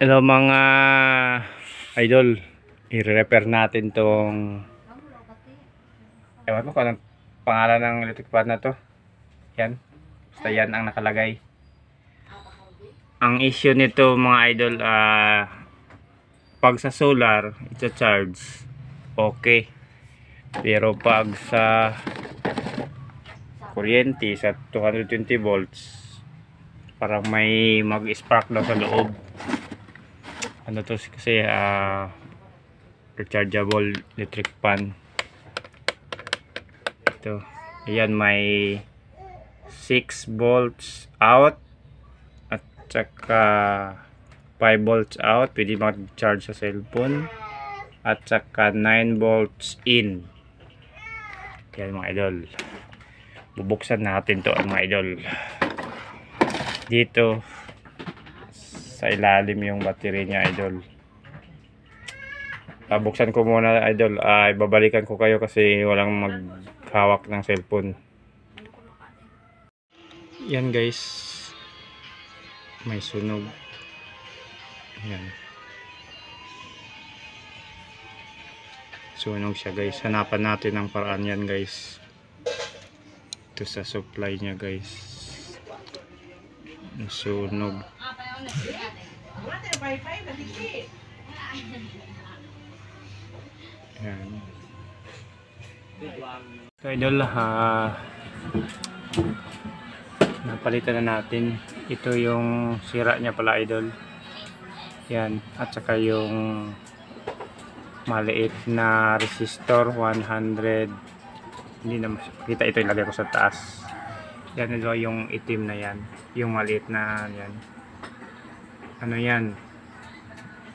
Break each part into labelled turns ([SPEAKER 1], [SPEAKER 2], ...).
[SPEAKER 1] Hello mga idol, i-repair natin tong ewan ko kung anong pangalan ng electric fan na to. Yan, basta yan ang nakalagay. Ang issue nito mga idol, pag sa solar i-charge okay, pero pag sa kuryente sa 220 volts parang may mag-spark daw sa loob. Ano to kasi rechargeable electric fan ito. Ayan, may 6 volts out at saka 5 volts out, pwede mag-charge sa cellphone, at saka 9 volts in. Yan mga idol, bubuksan natin to mga idol. Dito sa ilalim yung battery niya idol. Buksan ko muna idol, babalikan ko kayo kasi walang maghawak ng cellphone. Yan guys, may sunog. Yan, sunog siya guys. Hanapan natin ang paraan yan guys. Ito sa supply niya guys, sunog. Yan. So idol, napalitan na natin. Ito yung sira niya pala idol. Yan, at saka yung maliit na resistor 100, hindi na makita. Ito ilagay ko sa taas. Yan ito yung itim na yan, yung maliit na yan. Ano yan,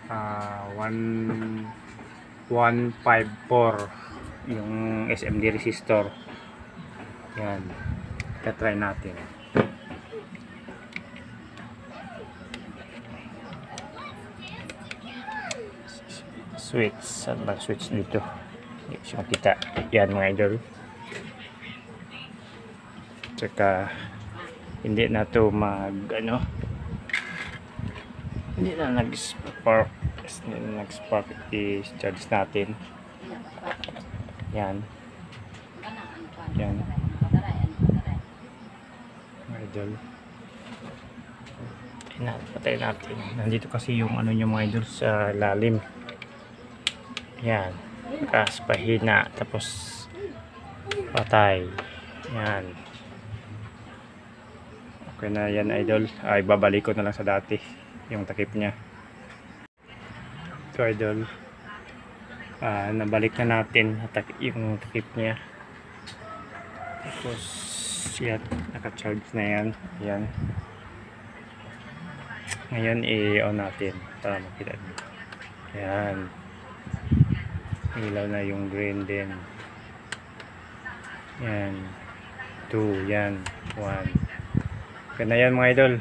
[SPEAKER 1] 154 yung SMD resistor. Yan, try natin. Switch, saan ba switch dito? Hindi ko makita. Yan mga idol, tsaka hindi na to hindi na nag-spark. I-charge natin. Yan, yan mga idol, patay natin. Nandito kasi yung ano nyo mga idol sa lalim. Yan, taas pahina tapos patay. Yan, okay na yan idol. Babalik ko na lang sa dati yung takip nya. So idol, nabalik na natin yung takip nya. Tapos yan, naka-charge na yan. Yan, ngayon i-on natin para makita. Yan, ilaw na yung green din. Yan, 2, yan, 1. Okay na yan mga idol.